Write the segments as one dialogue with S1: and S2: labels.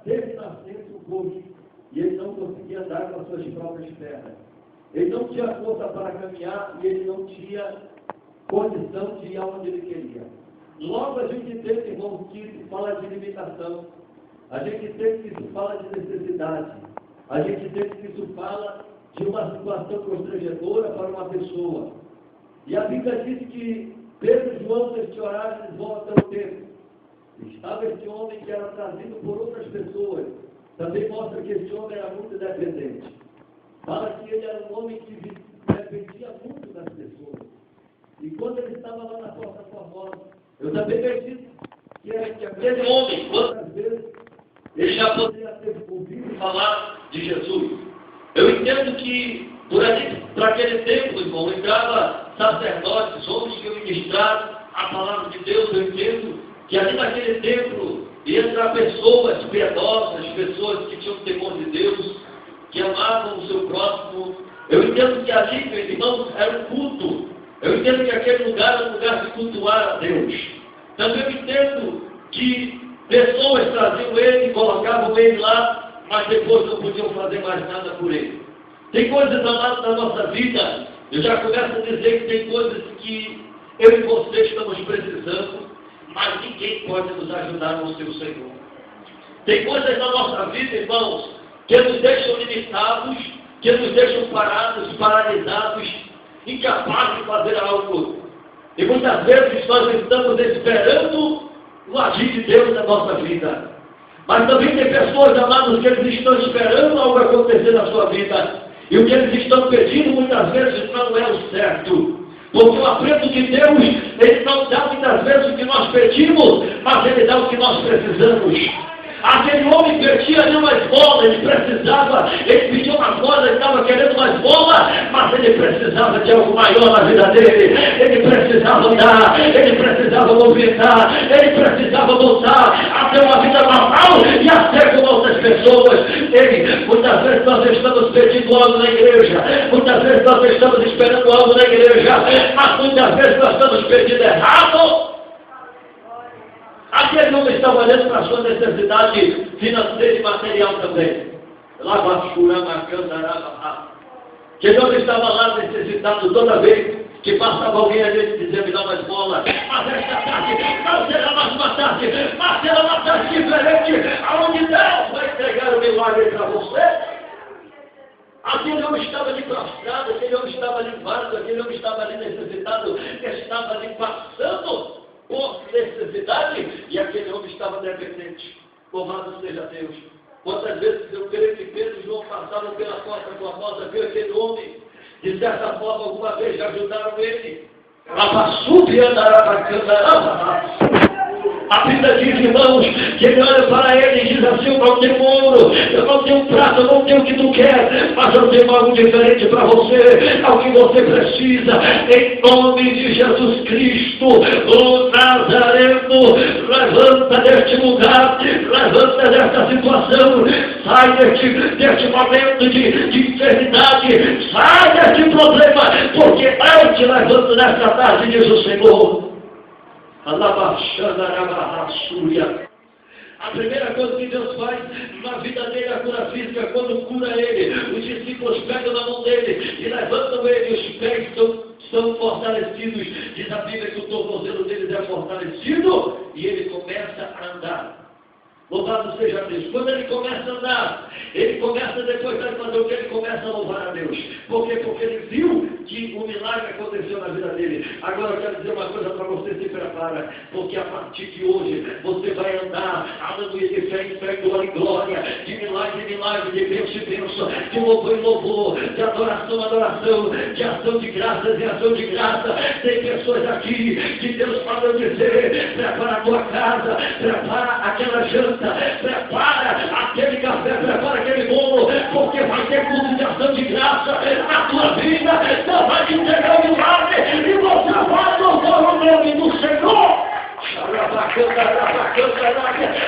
S1: desde nascença um coxo, e ele não conseguia andar com as suas próprias pernas. Ele não tinha força para caminhar e ele não tinha condição de ir aonde ele queria. Logo a gente tem, irmãos, que se fala de limitação, a gente tem que se fala de necessidade, a gente tem que se fala de uma situação constrangedora para uma pessoa. E a Bíblia diz que Pedro e João, neste horário, eles voltam ao templo. Estava este homem que era trazido por outras pessoas. Também mostra que este homem era muito dependente. Fala que ele era um homem que dependia muito das pessoas. E quando ele estava lá na Porta Formosa, eu também acredito que aquele homem, quantas vezes, ele já poderia ter ouvido falar de Jesus. Eu entendo que por ali, para aquele tempo, irmão, entrava sacerdotes, homens que ministravam a palavra de Deus. Eu entendo que ali naquele templo ia entrar pessoas piedosas, pessoas que tinham temor de Deus, que amavam o seu próximo. Eu entendo que ali, meus irmãos, era um culto. Eu entendo que aquele lugar era um lugar de cultuar a Deus. Também eu entendo que pessoas traziam ele, colocavam ele lá, mas depois não podiam fazer mais nada por ele. Tem coisas amadas na nossa vida, eu já começo a dizer que tem coisas que eu e você estamos precisando, mas ninguém pode nos ajudar a não ser o Senhor. Tem coisas na nossa vida, irmãos, que nos deixam limitados, que nos deixam parados, paralisados, incapazes de fazer algo. E muitas vezes nós estamos esperando o agir de Deus na nossa vida. Mas também tem pessoas, amados, que eles estão esperando algo acontecer na sua vida. E o que eles estão pedindo muitas vezes não é o certo. Porque eu aprendo que Deus, Ele não dá muitas vezes o que nós pedimos, mas Ele dá o que nós precisamos. Aquele homem pedia ali mais bola, ele precisava, ele pediu uma bola, ele estava querendo mais bola, mas ele precisava de algo maior na vida dele. Ele precisava andar, ele precisava movimentar, ele precisava voltar a ter uma vida normal e a ser como outras pessoas. Muitas vezes nós estamos pedindo algo na igreja, muitas vezes nós estamos esperando algo na igreja, mas muitas vezes nós estamos pedindo errado. Aquele homem estava olhando para a sua necessidade financeira e material também. Aquele homem estava lá necessitado toda vez que passava alguém ali e dizia, me dá mais bola. Mas esta tarde não será mais uma tarde, mas será uma tarde diferente, aonde Deus vai entregar o milagre para você. Aquele homem estava ali prostrado, aquele homem estava ali vago, aquele homem estava ali necessitado, estava ali passando por necessidade, e aquele homem estava dependente. Louvado seja Deus. Quantas vezes eu creio que Pedro e João passaram pela porta formosa, viu aquele homem, de certa forma, alguma vez já ajudaram ele. A Bíblia diz, irmãos, que ele olha para ele e diz assim, eu não tenho ouro, eu não tenho prata, eu não tenho o que tu quer, mas eu tenho algo diferente para você, algo que você precisa, em nome de Jesus Cristo, o Nazareno, levanta deste lugar, levanta desta situação, sai deste momento de enfermidade, sai deste problema, porque eu te levanto nesta tarde, diz o Senhor. A primeira coisa que Deus faz na vida dele, a cura física, quando cura ele, os discípulos pegam na mão dele e levantam ele, os pés são fortalecidos. Diz a Bíblia que o tornozelo deles é fortalecido e ele começa a andar. Louvado seja Deus. Quando ele começa a andar, ele começa depois de fazer o que? Ele começa a louvar a Deus. Por quê? Porque ele viu que o milagre aconteceu na vida dele. Agora eu quero dizer uma coisa para você, se prepara, porque a partir de hoje você vai andar aleluia, de fé em fé, glória em glória, de milagre em milagre, de bênção em bênção, de louvor em louvor, de adoração em adoração, de ação de graças em ação de graça. Tem pessoas aqui que Deus mandou dizer, prepara a tua casa, prepara aquela janta, prepara aquele café, prepara aquele bolo, porque vai ter culto de ação de graça na tua vida. Deus vai te entregar o milagre e você vai louvar o nome do Senhor.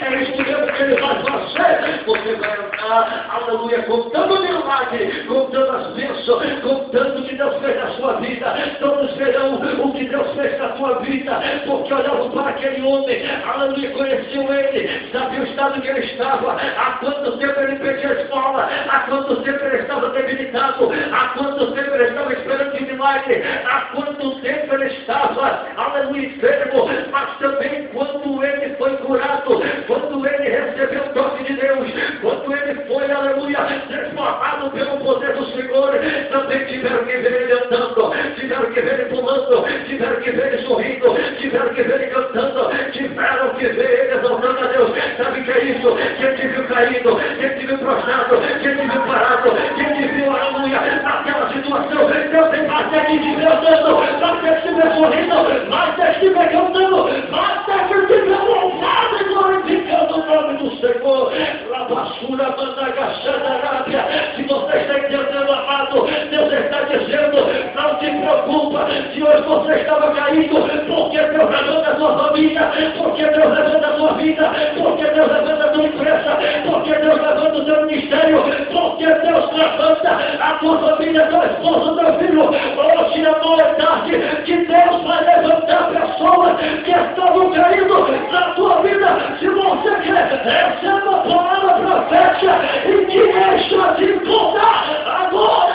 S1: É isso mesmo que ele vai fazer. Você vai andar aleluia, contando o milagre, contando as bênçãos, contando o que Deus fez na sua vida. Todos verão o que Deus fez na sua vida, porque olhavam para aquele homem, aleluia, conheciam ele, sabia o estado que ele estava, há quanto tempo ele perdia a esmola, há quanto tempo ele estava debilitado, há quanto tempo ele estava esperando de milagre, há quanto tempo ele estava, aleluia, enfermo, mas também quando ele foi curado, quando ele recebeu o toque de Deus, quando ele foi, aleluia, transformado pelo poder do Senhor, também tiveram que ver ele andando, tiveram que ver ele pulando, tiveram que ver ele sorrindo, tiveram que ver ele cantando, tiveram que ver ele exaltando a Deus. Sabe o que é isso? Quem te viu caído, quem te viu prostrado, quem te viu parado, quem te viu, aleluia, naquela situação, Deus tem mais de que te ver andando, mais de que te ver sorrindo, mais de que te ver cantando, mais de que te ver louvado e glorificando o nome do Senhor. Labassura, mandagaxada, rápia. Se você está entendendo, amado, Deus está dizendo, não te preocupa, se hoje você estava caído, porque Deus levanta a sua família, porque Deus levanta a sua vida, porque Deus levanta a tua empresa, porque Deus levanta o teu ministério, porque Deus levanta a tua família, teu esposo, teu filho. Hoje à noite, que Deus vai levantar pessoas que estavam caídas na tua vida. Se você quer, receba a palavra profética e que deixa de contar agora.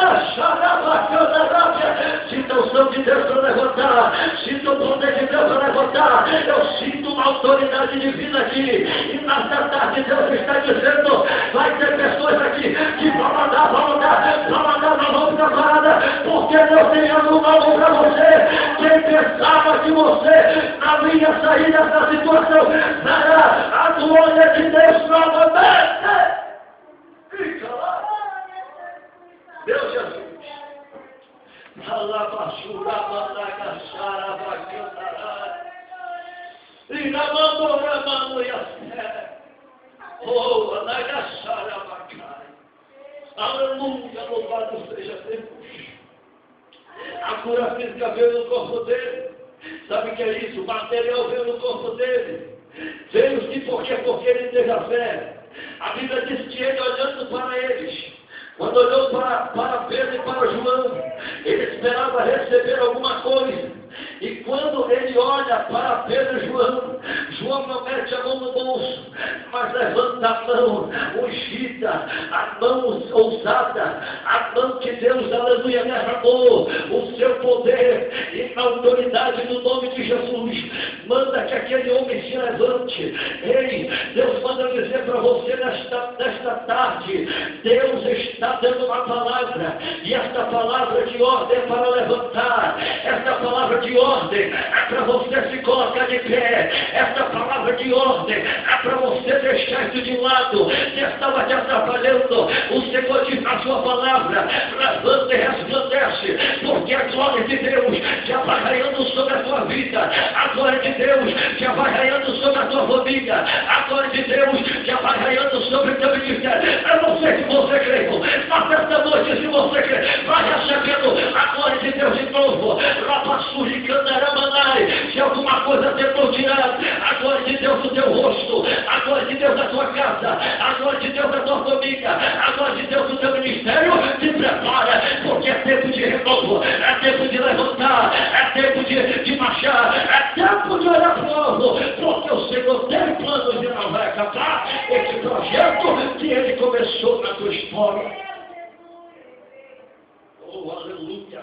S1: Sinta o som de Deus para levantar, sinta o poder de Deus para levantar. Eu sinto uma autoridade divina aqui, e nesta tarde Deus está dizendo, vai ter pessoas aqui que vão mandar uma mão preparada, porque Deus tem algo novo para você. Quem pensava que você não ia sair dessa situação, verá a glória de Deus novamente. Fica lá. Deus Jesus. Alabashura, mandagaxara, bacantará. E na mandora, manuiaçé. Oh, anagaxara, bacai. Aleluia, louvado seja Deus. A cura física veio no corpo dele. Sabe o que é isso? O material veio no corpo dele. Veio sim, porque ele teve a fé. A Bíblia diz que ele, olhando para eles, quando olhou para Pedro e para João, ele esperava receber alguma coisa. E quando ele olha para Pedro e João, João não mete a mão no bolso, mas levanta a mão ungida, a mão ousada, a mão que Deus, aleluia, derramou o seu poder e na autoridade do nome de Jesus. Manda que aquele homem se levante. Ei, Deus manda dizer para você nesta tarde, Deus está dando uma palavra, e esta palavra de ordem é para levantar, esta palavra de ordem é para você se colocar de pé, esta palavra de ordem é para você deixar isso de lado, que estava te atrapalhando. O Senhor diz na sua palavra, levanta e resplandece, porque a glória de Deus já vai raiando sobre a tua vida, a glória de Deus já vai raiando sobre a tua família, a glória de Deus já vai raiando sobre o teu ministério. Eu não sei se você crê, mas esta noite, se você crê, vai recebendo a glória de Deus de novo. Se alguma coisa tentou tirar a glória de Deus do teu rosto, a glória de Deus da tua casa, a glória de Deus da tua família, a glória de Deus do teu ministério, se prepara, porque é tempo de renovo, é tempo de levantar, é tempo de marchar, é tempo de olhar para o alvo, porque o Senhor tem planos e não vai acabar esse projeto que Ele começou na tua história. Oh, aleluia!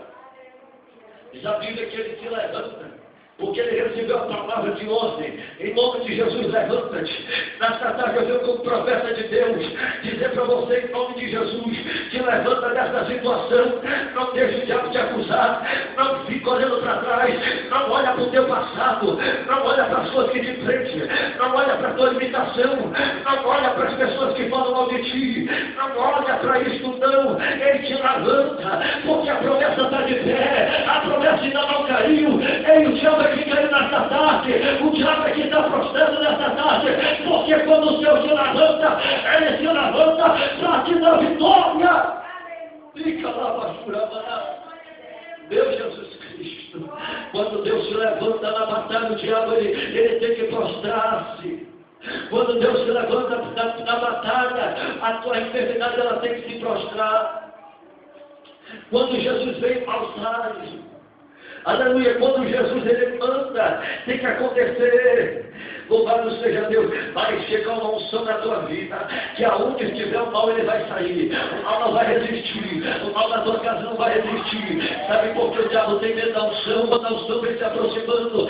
S1: Diz a Bíblia que ele se levanta, porque ele recebeu a palavra de ordem. Em nome de Jesus, levanta-te. Nesta tarde eu venho como profeta de Deus dizer para você, em nome de Jesus, que levanta dessa situação. Não deixe o diabo te acusar, não fique olhando para trás, não olha para o teu passado, não olha para as coisas que te prendem, não olha para a tua limitação, não olha para as pessoas que falam mal de ti, não olha para isso não. Ele te levanta, porque a promessa está de pé, a promessa ainda não caiu. Ei, o diabo é que caiu nesta tarde, o diabo é que está prostrando nesta tarde, porque quando o Senhor se levanta, ele se levanta para te dar vitória. Fica lá, basura, Deus Jesus Cristo. Quando Deus se levanta na batalha, o diabo ele tem que prostrar-se. Quando Deus se levanta na batalha, a tua enfermidade ela tem que se prostrar. Quando Jesus veio aos ares, aleluia, quando Jesus ele manda, tem que acontecer. Louvado seja Deus. Vai chegar uma unção na tua vida, que aonde estiver o mal ele vai sair, o mal não vai resistir, o mal na tua casa não vai resistir. Sabe por que o diabo tem medo da unção? Quando a unção vem se aproximando,